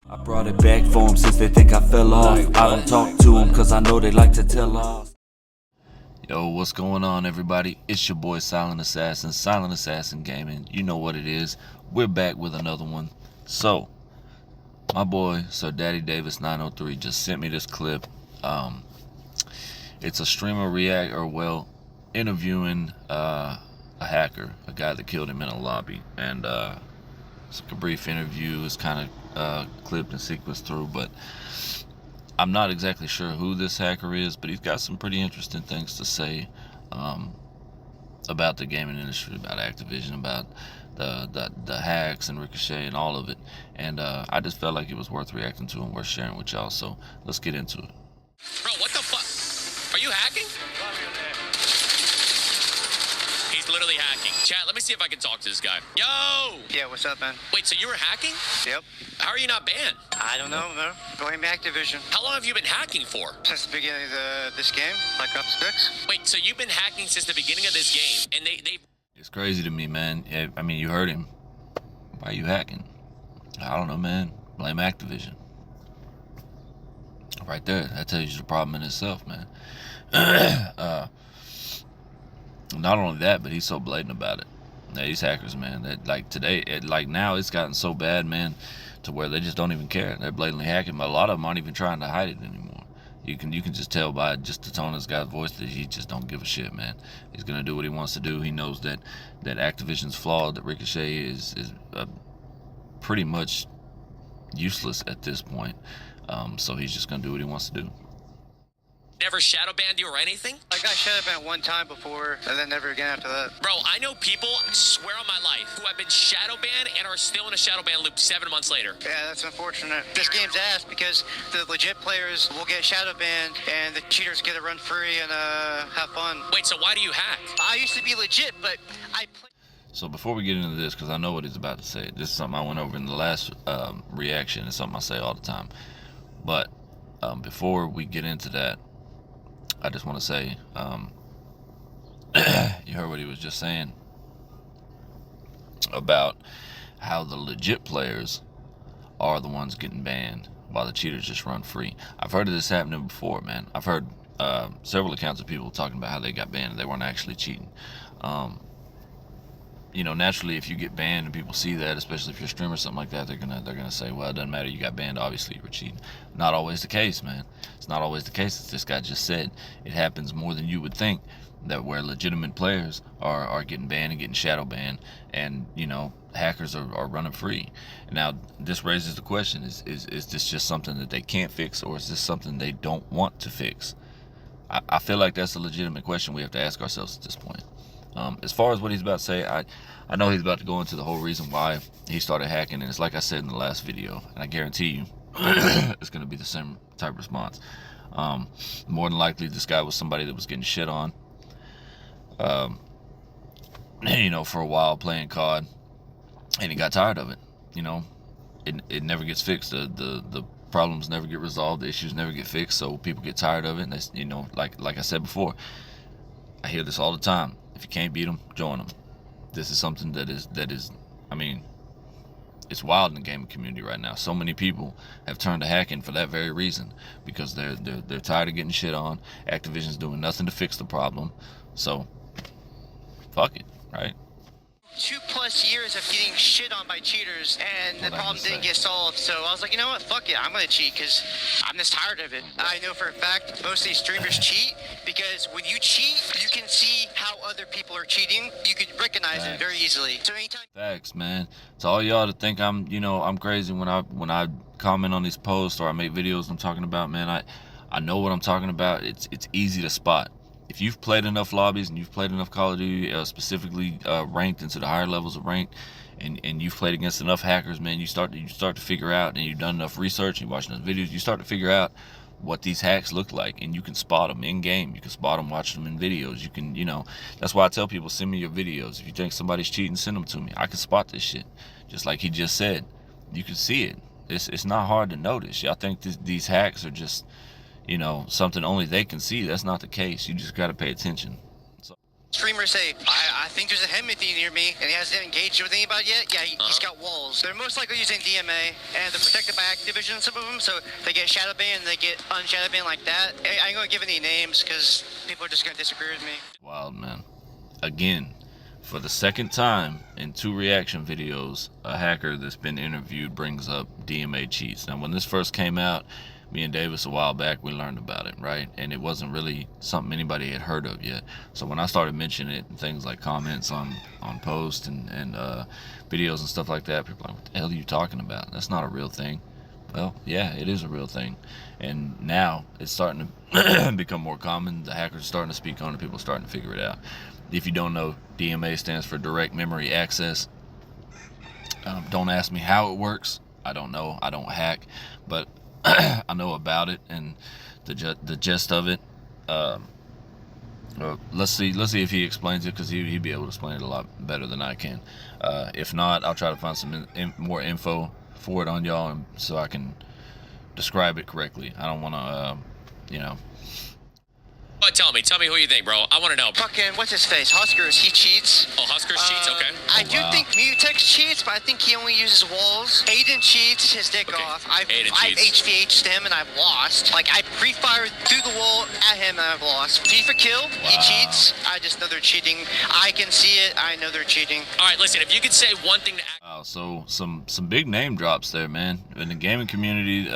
I brought it back for them since they think I fell off. I don't talk to them cause I know they like to tell off. Yo, what's going on, everybody? It's your boy Silent Assassin Gaming. You know what it is. We're back with another one. So, my boy Sir Daddy Davis 903 just sent me this clip. It's a streamer interviewing a hacker, a guy that killed him in a lobby, and it's like a brief interview. It's kind of clipped and sequenced through, but I'm not exactly sure who this hacker is, but he's got some pretty interesting things to say about the gaming industry, about Activision, about the hacks and Ricochet and all of it. And I just felt like it was worth reacting to and worth sharing with y'all. So let's get into it. Bro, what the fuck? Are you hacking? He's literally hacking. Chat, let me see if I can talk to this guy. Yo! Yeah, what's up, man? Wait, so you were hacking? Yep. How are you not banned? I don't know, man. Going back Activision. How long have you been hacking for? Since the beginning of this game, like up 6. Wait, so you've been hacking since the beginning of this game, and they... It's crazy to me, man. I mean, you heard him. Why are you hacking? I don't know, man. Blame Activision. Right there. That tells you the problem in itself, man. Not only that, but he's so blatant about it. Yeah, these hackers, man, that like today, now it's gotten so bad, man, to where they just don't even care. They're blatantly hacking, but a lot of them aren't even trying to hide it anymore. You can just tell by just the tone of this guy's voice that he just don't give a shit, man. He's gonna do what he wants to do. He knows that Activision's flawed, that Ricochet is pretty much useless at this point. So he's just gonna do what he wants to do. never shadow banned you or anything? I got shadow banned one time before, and then never again after that. Bro, I know people, I swear on my life, who have been shadow banned and are still in a shadow ban loop 7 months later. Yeah, that's unfortunate. This game's ass because the legit players will get shadow banned, and the cheaters get to run free and have fun. Wait, so why do you hack? I used to be legit, but I play. So before we get into this, because I know what he's about to say, this is something I went over in the last reaction. It's something I say all the time. But before we get into that, I just want to say, you heard what he was just saying about how the legit players are the ones getting banned while the cheaters just run free. I've heard of this happening before, man. I've heard several accounts of people talking about how they got banned and they weren't actually cheating. You know, naturally, if you get banned and people see that, especially if you're a streamer or something like that, they're gonna say, well, it doesn't matter, you got banned, obviously you were cheating. Not always the case, man. It's not always the case. As this guy just said, it happens more than you would think, that where legitimate players are getting banned and getting shadow banned, and you know, hackers are running free. Now, this raises the question: is this just something that they can't fix, or is this something they don't want to fix? I feel like that's a legitimate question we have to ask ourselves at this point. As far as what he's about to say, I know he's about to go into the whole reason why he started hacking, and it's like I said in the last video, and I guarantee you it's going to be the same type of response. More than likely, this guy was somebody that was getting shit on, you know, for a while playing COD, and he got tired of it. You know, it never gets fixed. The problems never get resolved. The issues never get fixed. So people get tired of it, and that's, you know, like I said before, I hear this all the time. If you can't beat them, join them. This is something that is, I mean, it's wild in the gaming community right now. So many people have turned to hacking for that very reason, because they're tired of getting shit on. Activision's doing nothing to fix the problem, so fuck it, right? 2+ years of getting shit on by cheaters, and the problem didn't get solved. So I was like, you know what, fuck it, I'm gonna cheat because I'm just tired of it. I know for a fact most of these streamers cheat because when you cheat, you can see how other people are cheating. You could recognize it very easily. So anytime. Facts, man. To all y'all to think I'm crazy when I comment on these posts or I make videos I'm talking about, man, I know what I'm talking about. It's easy to spot. If you've played enough lobbies and you've played enough Call of Duty, specifically ranked into the higher levels of ranked, and you've played against enough hackers, man, you start to figure out, and you've done enough research, you're watching those videos, you start to figure out what these hacks look like, and you can spot them in game. You can spot them watching them in videos. You can, you know, that's why I tell people, send me your videos. If you think somebody's cheating, send them to me. I can spot this shit. Just like he just said, you can see it. It's not hard to notice. Y'all think these hacks are just, you know, something only they can see. That's not the case. You just got to pay attention. So. streamers say, I think there's a enmity near me, and he hasn't engaged with anybody yet. Yeah, he's got walls. They're most likely using DMA, and they're protected by Activision, some of them, so they get shadow banned and they get unshadow banned like that. I ain't gonna give any names because people are just gonna disagree with me. Wild, man. Again, for the second time in 2 reaction videos, a hacker that's been interviewed brings up DMA cheats. Now, when this first came out, me and Davis a while back, we learned about it, right? And it wasn't really something anybody had heard of yet. So when I started mentioning it in things like comments on posts and videos and stuff like that, people are like, what the hell are you talking about? That's not a real thing. Well, yeah, it is a real thing. And now it's starting to become more common. The hackers are starting to speak on it. People are starting to figure it out. If you don't know, DMA stands for direct memory access. Don't ask me how it works. I don't know. I don't hack. But I know about it and the gist of it. Let's see if he explains it, because he'd be able to explain it a lot better than I can. If not, I'll try to find some more info for it on y'all, and so I can describe it correctly. I don't want to, you know. Tell me who you think, bro. I want to know. Fucking, what's his face? Huskers, he cheats. Oh, Huskers cheats, okay. I do think Mutex cheats, but I think he only uses walls. Aiden cheats his dick off. I've HVH'd him and I've lost. Like, I pre-fired through the wall at him and I've lost. FIFA kill, he cheats. I just know they're cheating. I can see it. I know they're cheating. All right, listen, if you could say one thing to... Wow, so some big name drops there, man. In the gaming community,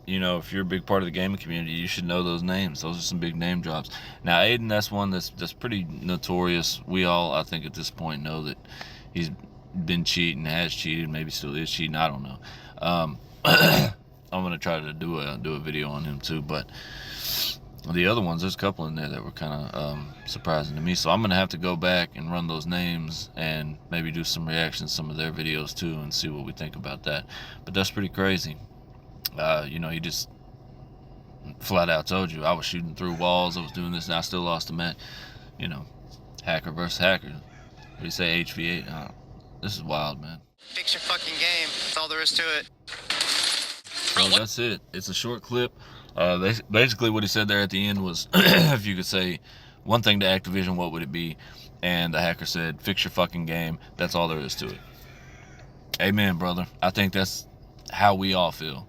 you know, if you're a big part of the gaming community, you should know those names. Those are some big name drops. Now, Aiden, that's one that's pretty notorious. We all, I think, at this point know that he's been cheating, has cheated, maybe still is cheating. I don't know. I'm gonna try to do a video on him too. But the other ones, there's a couple in there that were kind of surprising to me. So I'm gonna have to go back and run those names and maybe do some reactions to some of their videos too, and see what we think about that. But that's pretty crazy. You know, he just flat out told you, I was shooting through walls, I was doing this, and I still lost the match. You know, hacker versus hacker. What do you say, HV8? This is wild, man. Fix your fucking game. That's all there is to it. So that's it. It's a short clip. Basically what he said there at the end was, if you could say one thing to Activision, what would it be? And the hacker said, fix your fucking game. That's all there is to it. Amen, brother. I think that's how we all feel.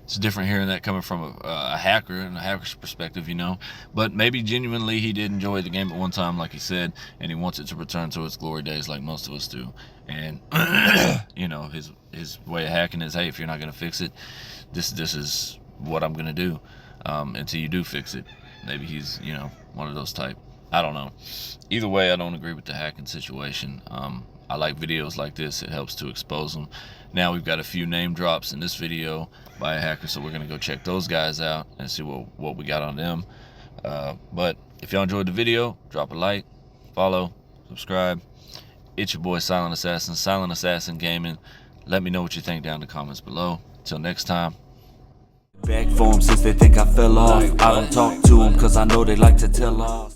It's different hearing that coming from a hacker and a hacker's perspective, you know. But maybe genuinely he did enjoy the game at one time, like he said, and he wants it to return to its glory days like most of us do. And, you know, his way of hacking is, hey, if you're not going to fix it, this is what I'm going to do until you do fix it. Maybe he's, you know, one of those type. I don't know. Either way, I don't agree with the hacking situation. I like videos like this. It helps to expose them. Now we've got a few name drops in this video by a hacker, so we're going to go check those guys out and see what we got on them. But if y'all enjoyed the video, drop a like, follow, subscribe. It's your boy Silent Assassin Gaming. Let me know what you think down in the comments below. Till next time. Back for them since they think I fell off. I don't talk to them cause I know they like to tell off.